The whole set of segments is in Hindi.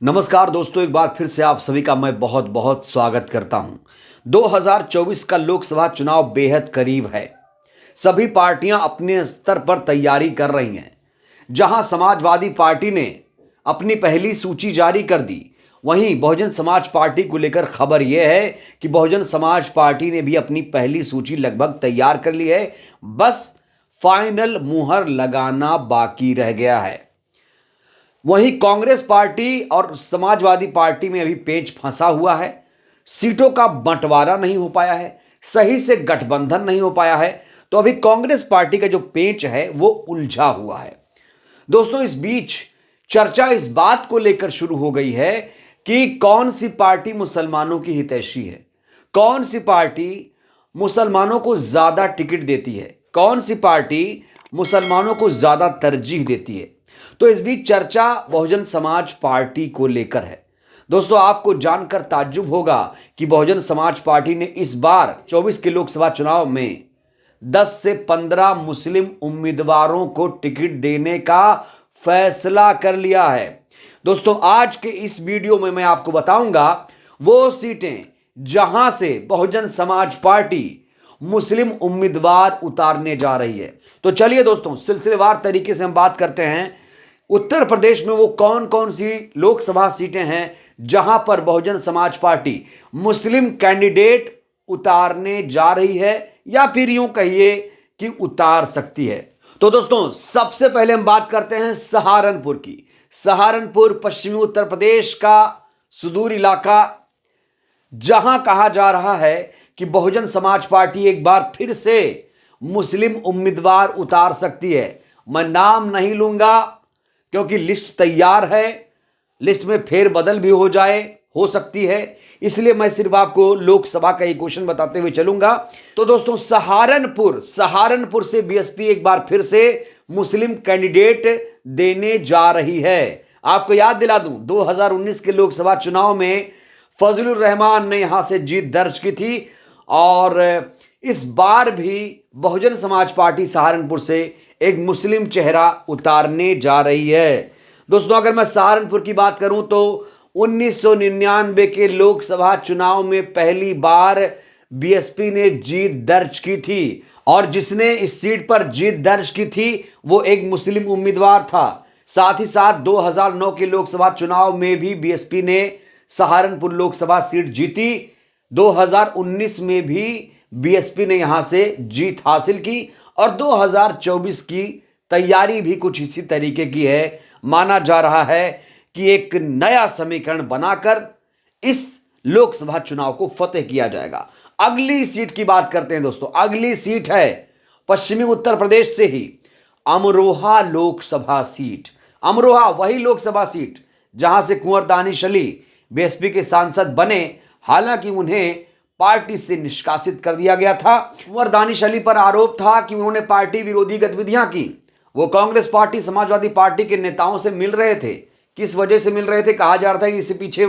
नमस्कार दोस्तों, एक बार फिर से आप सभी का मैं बहुत बहुत स्वागत करता हूं। 2024 का लोकसभा चुनाव बेहद करीब है। सभी पार्टियां अपने स्तर पर तैयारी कर रही हैं। जहां समाजवादी पार्टी ने अपनी पहली सूची जारी कर दी, वहीं बहुजन समाज पार्टी को लेकर खबर यह है कि बहुजन समाज पार्टी ने भी अपनी पहली सूची लगभग तैयार कर ली है। बस फाइनल मुहर लगाना बाकी रह गया है। वहीं कांग्रेस पार्टी और समाजवादी पार्टी में अभी पेच फंसा हुआ है। सीटों का बंटवारा नहीं हो पाया है, सही से गठबंधन नहीं हो पाया है। तो अभी कांग्रेस पार्टी का जो पेच है वो उलझा हुआ है। दोस्तों, इस बीच चर्चा इस बात को लेकर शुरू हो गई है कि कौन सी पार्टी मुसलमानों की हितैषी है, कौन सी पार्टी मुसलमानों को ज्यादा टिकट देती है, कौन सी पार्टी मुसलमानों को ज्यादा तरजीह देती है। तो इस बीच चर्चा बहुजन समाज पार्टी को लेकर है। दोस्तों, आपको जानकर ताज्जुब होगा कि बहुजन समाज पार्टी ने इस बार 24 के लोकसभा चुनाव में 10 से 15 मुस्लिम उम्मीदवारों को टिकट देने का फैसला कर लिया है। दोस्तों, आज के इस वीडियो में मैं आपको बताऊंगा वो सीटें जहां से बहुजन समाज पार्टी मुस्लिम उम्मीदवार उतारने जा रही है। तो चलिए दोस्तों, सिलसिलेवार तरीके से हम बात करते हैं। उत्तर प्रदेश में वो कौन कौन सी लोकसभा सीटें हैं जहां पर बहुजन समाज पार्टी मुस्लिम कैंडिडेट उतारने जा रही है, या फिर यूं कहिए कि उतार सकती है। तो दोस्तों, सबसे पहले हम बात करते हैं सहारनपुर की। सहारनपुर पश्चिमी उत्तर प्रदेश का सुदूर इलाका, जहां कहा जा रहा है कि बहुजन समाज पार्टी एक बार फिर से मुस्लिम उम्मीदवार उतार सकती है। मैं नाम नहीं लूंगा क्योंकि लिस्ट तैयार है, लिस्ट में फेरबदल भी हो सकती है, इसलिए मैं सिर्फ आपको लोकसभा का एक क्वेश्चन बताते हुए चलूंगा। तो दोस्तों, सहारनपुर से बीएसपी एक बार फिर से मुस्लिम कैंडिडेट देने जा रही है। आपको याद दिला दूं, 2019 के लोकसभा चुनाव में फजलुर रहमान ने यहां से जीत दर्ज की थी, और इस बार भी बहुजन समाज पार्टी सहारनपुर से एक मुस्लिम चेहरा उतारने जा रही है। दोस्तों, अगर मैं सहारनपुर की बात करूं तो 1999 के लोकसभा चुनाव में पहली बार बीएसपी ने जीत दर्ज की थी, और जिसने इस सीट पर जीत दर्ज की थी वो एक मुस्लिम उम्मीदवार था। साथ ही साथ 2009 के लोकसभा चुनाव में भी बीएसपी ने सहारनपुर लोकसभा सीट जीती। 2019 में भी बीएसपी ने यहां से जीत हासिल की, और 2024 की तैयारी भी कुछ इसी तरीके की है। माना जा रहा है कि एक नया समीकरण बनाकर इस लोकसभा चुनाव को फतेह किया जाएगा। अगली सीट की बात करते हैं दोस्तों। अगली सीट है पश्चिमी उत्तर प्रदेश से ही अमरोहा लोकसभा सीट। अमरोहा वही लोकसभा सीट जहां से कुंवर दानिश अली बीएसपी के सांसद बने, हालांकि उन्हें पार्टी से निष्कासित कर दिया गया था। कुंवर दानिश अली पर आरोप था कि उन्होंने पार्टी विरोधी गतिविधियां की। वो कांग्रेस पार्टी, समाजवादी पार्टी के नेताओं से मिल रहे थे। किस वजह से मिल रहे थे, कहा जा रहा था कि इससे पीछे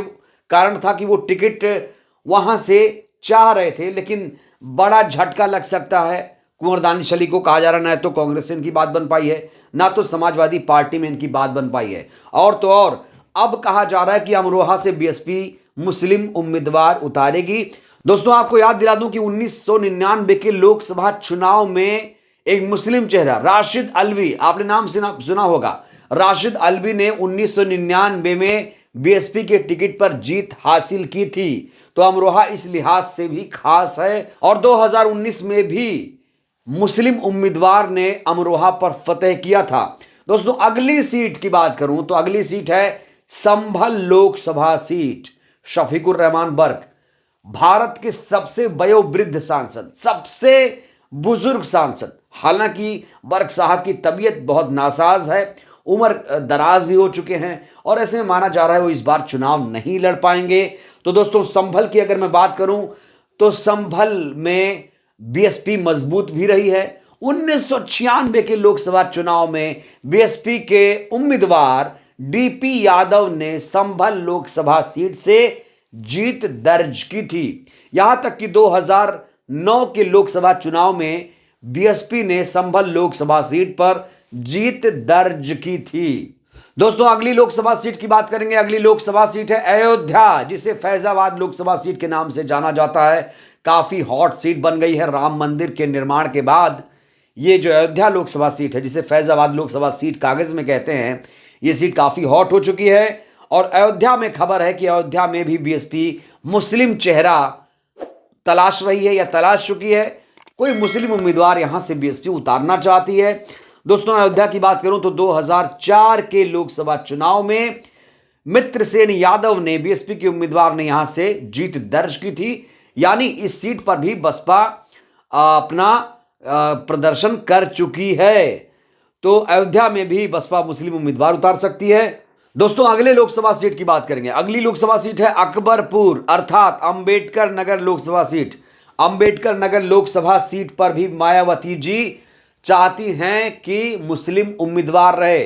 कारण था कि वो टिकट वहां से चाह रहे थे, लेकिन बड़ा झटका लग सकता है कुंवर दानिश अली को। कहा जा रहा है ना तो कांग्रेस से इनकी बात बन पाई है, ना तो समाजवादी पार्टी में इनकी बात बन पाई है। और तो और अब कहा जा रहा है कि अमरोहा से बीएसपी मुस्लिम उम्मीदवार उतारेगी। दोस्तों, आपको याद दिला दूं कि 1999 के लोकसभा चुनाव में एक मुस्लिम चेहरा राशिद अल्वी, आपने नाम सुना होगा, राशिद अल्वी ने 1999 में बीएसपी के टिकट पर जीत हासिल की थी। तो अमरोहा इस लिहाज से भी खास है, और 2019 में भी मुस्लिम उम्मीदवार ने अमरोहा पर फतेह किया था। दोस्तों, अगली सीट की बात करूं तो अगली सीट है संभल लोकसभा सीट। शफीकुर रहमान बर्क, भारत के सबसे वयोवृद्ध सांसद, सबसे बुजुर्ग सांसद। हालांकि बर्क साहब की तबीयत बहुत नासाज है, उम्र दराज भी हो चुके हैं, और ऐसे में माना जा रहा है वो इस बार चुनाव नहीं लड़ पाएंगे। तो दोस्तों, संभल की अगर मैं बात करूं तो संभल में बीएसपी मजबूत भी रही है। 1996 के लोकसभा चुनाव में बीएसपी के उम्मीदवार डीपी यादव ने संभल लोकसभा सीट से जीत दर्ज की थी। यहां तक कि 2009 के लोकसभा चुनाव में बीएसपी ने संभल लोकसभा सीट पर जीत दर्ज की थी। दोस्तों अगली लोकसभा सीट की बात करेंगे। अगली लोकसभा सीट है अयोध्या, जिसे फैजाबाद लोकसभा सीट के नाम से जाना जाता है। काफी हॉट सीट बन गई है राम मंदिर के निर्माण के बाद। ये जो अयोध्या लोकसभा सीट है, जिसे फैजाबाद लोकसभा सीट कागज में कहते हैं, ये सीट काफी हॉट हो चुकी है। और अयोध्या में खबर है कि अयोध्या में भी बीएसपी मुस्लिम चेहरा तलाश रही है या तलाश चुकी है। कोई मुस्लिम उम्मीदवार यहां से बीएसपी उतारना चाहती है। दोस्तों अयोध्या की बात करूं तो 2004 के लोकसभा चुनाव में मित्रसेन यादव ने, बीएसपी के उम्मीदवार ने, यहां से जीत दर्ज की थी। यानी इस सीट पर भी बसपा अपना प्रदर्शन कर चुकी है। तो अयोध्या में भी बसपा मुस्लिम उम्मीदवार उतार सकती है। दोस्तों अगले लोकसभा सीट की बात करेंगे। अगली लोकसभा सीट है अकबरपुर अर्थात अंबेडकर नगर लोकसभा सीट। अंबेडकर नगर लोकसभा सीट पर भी मायावती जी चाहती हैं कि मुस्लिम उम्मीदवार रहे।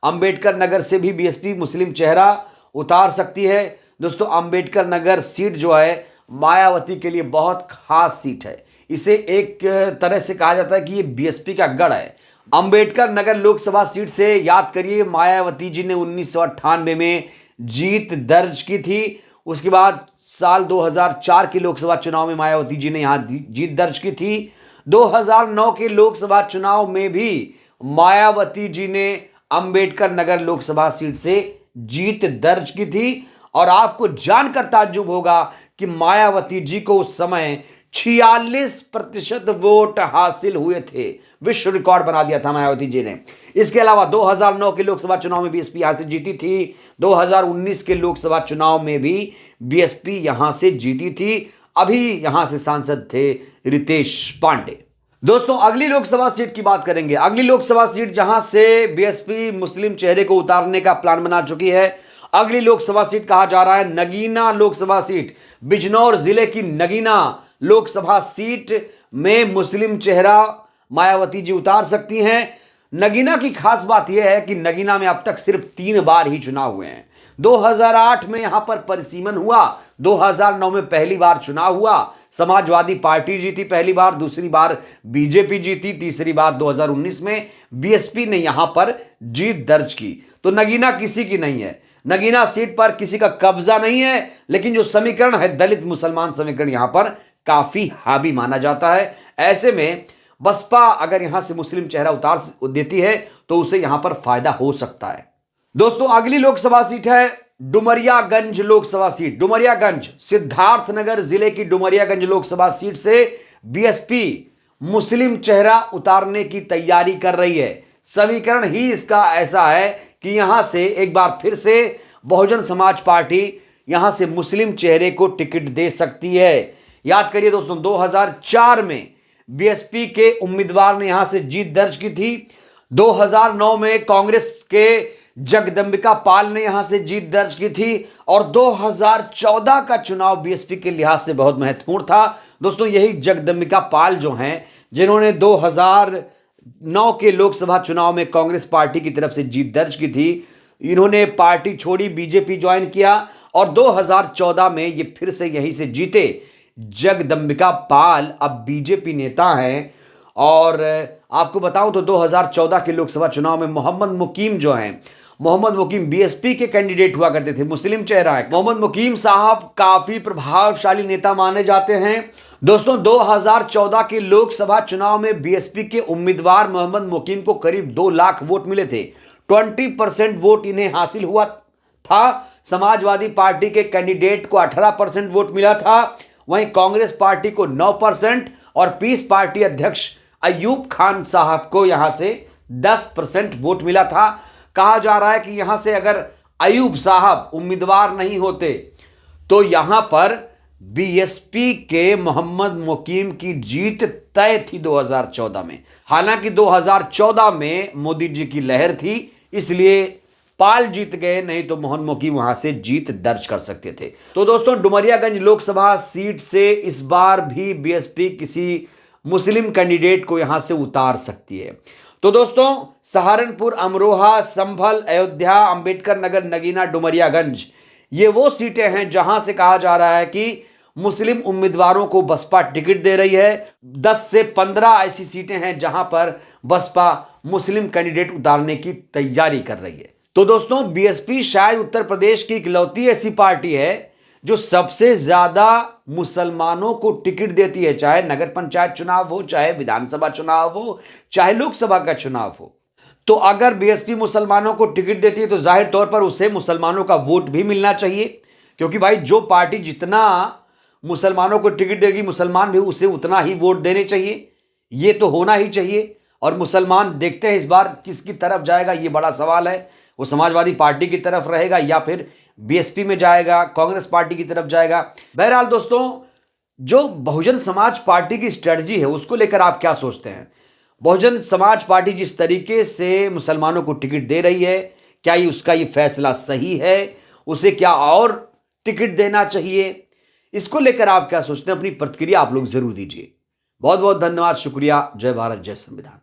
अंबेडकर नगर से भी बीएसपी मुस्लिम चेहरा उतार सकती है। दोस्तों अंबेडकर नगर सीट जो है मायावती के लिए बहुत खास सीट है। इसे एक तरह से कहा जाता है कि ये बीएसपी का गढ़ है। अंबेडकर नगर लोकसभा सीट से याद करिए, मायावती जी ने 1998 में जीत दर्ज की थी। उसके बाद साल 2004 के लोकसभा चुनाव में मायावती जी ने यहां जीत दर्ज की थी। 2009 के लोकसभा चुनाव में भी मायावती जी ने अंबेडकर नगर लोकसभा सीट से जीत दर्ज की थी। और आपको जानकर ताज्जुब होगा कि मायावती जी को उस समय 46% वोट हासिल हुए थे। विश्व रिकॉर्ड बना दिया था मायावती जी ने। इसके अलावा 2009 के लोकसभा चुनाव में बीएसपी यहां से जीती थी। 2019 के लोकसभा चुनाव में भी बीएसपी यहां से जीती थी। अभी यहां से सांसद थे रितेश पांडे। दोस्तों अगली लोकसभा सीट की बात करेंगे। अगली लोकसभा सीट जहां से बीएसपी मुस्लिम चेहरे को उतारने का प्लान बना चुकी है। अगली लोकसभा सीट कहा जा रहा है नगीना लोकसभा सीट। बिजनौर जिले की नगीना लोकसभा सीट में मुस्लिम चेहरा मायावती जी उतार सकती हैं। नगीना की खास बात यह है कि नगीना में अब तक सिर्फ 3 बार ही चुनाव हुए हैं। 2008 में यहां पर परिसीमन हुआ, 2009 में पहली बार चुनाव हुआ, समाजवादी पार्टी जीती पहली बार, दूसरी बार बीजेपी जीती, तीसरी बार 2019 में बीएसपी ने यहां पर जीत दर्ज की। तो नगीना किसी की नहीं है। नगीना सीट पर किसी का कब्जा नहीं है, लेकिन जो समीकरण है दलित मुसलमान समीकरण यहां पर काफी हावी माना जाता है। ऐसे में बसपा अगर यहां से मुस्लिम चेहरा उतार देती है तो उसे यहां पर फायदा हो सकता है। दोस्तों अगली लोकसभा सीट है डुमरियागंज लोकसभा सीट। डुमरियागंज सिद्धार्थनगर जिले की डुमरियागंज लोकसभा सीट से बीएसपी मुस्लिम चेहरा उतारने की तैयारी कर रही है। समीकरण ही इसका ऐसा है कि यहां से एक बार फिर से बहुजन समाज पार्टी यहां से मुस्लिम चेहरे को टिकट दे सकती है। याद करिए दोस्तों 2004 में बीएसपी के उम्मीदवार ने यहां से जीत दर्ज की थी। 2009 में कांग्रेस के जगदंबिका पाल ने यहां से जीत दर्ज की थी। और 2014 का चुनाव बीएसपी के लिहाज से बहुत महत्वपूर्ण था। दोस्तों यही जगदंबिका पाल जो हैं, जिन्होंने 2009 के लोकसभा चुनाव में कांग्रेस पार्टी की तरफ से जीत दर्ज की थी, इन्होंने पार्टी छोड़ी, बीजेपी ज्वाइन किया और 2014 में ये फिर से यहीं से जीते। जगदंबिका पाल अब बीजेपी नेता हैं। और आपको बताऊं तो 2014 के लोकसभा चुनाव में मोहम्मद मुकीम जो हैं, मोहम्मद मुकीम बीएसपी के कैंडिडेट हुआ करते थे, मुस्लिम चेहरा है। मोहम्मद मुकीम साहब काफी प्रभावशाली नेता माने जाते हैं। दोस्तों 2014 के लोकसभा चुनाव में बीएसपी के उम्मीदवार मोहम्मद मुकीम को करीब 2 लाख वोट मिले थे। 20% वोट इन्हें हासिल हुआ था। समाजवादी पार्टी के कैंडिडेट को 18% वोट मिला था। वहीं कांग्रेस पार्टी को 9% और पीस पार्टी अध्यक्ष अयूब खान साहब को यहां से 10% वोट मिला था। कहा जा रहा है कि यहां से अगर अयूब साहब उम्मीदवार नहीं होते तो यहां पर बीएसपी के मोहम्मद मुकीम की जीत तय थी 2014 में। हालांकि 2014 में मोदी जी की लहर थी, इसलिए पाल जीत गए, नहीं तो मोहम्मद मुकीम वहां से जीत दर्ज कर सकते थे। तो दोस्तों डुमरियागंज लोकसभा सीट से इस बार भी बीएसपी किसी मुस्लिम कैंडिडेट को यहां से उतार सकती है। तो दोस्तों सहारनपुर, अमरोहा, संभल, अयोध्या, अंबेडकर नगर, नगीना, डुमरियागंज, ये वो सीटें हैं जहां से कहा जा रहा है कि मुस्लिम उम्मीदवारों को बसपा टिकट दे रही है। 10 से 15 ऐसी सीटें हैं जहां पर बसपा मुस्लिम कैंडिडेट उतारने की तैयारी कर रही है। तो दोस्तों, बीएसपी शायद उत्तर प्रदेश की इकलौती ऐसी पार्टी है जो सबसे ज्यादा मुसलमानों को टिकट देती है, चाहे नगर पंचायत चुनाव हो, चाहे विधानसभा चुनाव हो, चाहे लोकसभा का चुनाव हो। तो अगर बीएसपी मुसलमानों को टिकट देती है तो जाहिर तौर पर उसे मुसलमानों का वोट भी मिलना चाहिए, क्योंकि भाई जो पार्टी जितना मुसलमानों को टिकट देगी, मुसलमान भी उसे उतना ही वोट देने चाहिए। ये तो होना ही चाहिए। और मुसलमान देखते हैं इस बार किसकी तरफ जाएगा, ये बड़ा सवाल है। वो समाजवादी पार्टी की तरफ रहेगा या फिर बीएसपी में जाएगा, कांग्रेस पार्टी की तरफ जाएगा। बहरहाल दोस्तों, जो बहुजन समाज पार्टी की स्ट्रेटजी है उसको लेकर आप क्या सोचते हैं? बहुजन समाज पार्टी जिस तरीके से मुसलमानों को टिकट दे रही है, क्या ये उसका ये फैसला सही है? उसे क्या और टिकट देना चाहिए? इसको लेकर आप क्या सोचते हैं? अपनी प्रतिक्रिया आप लोग जरूर दीजिए। बहुत बहुत धन्यवाद, शुक्रिया। जय भारत, जय संविधान।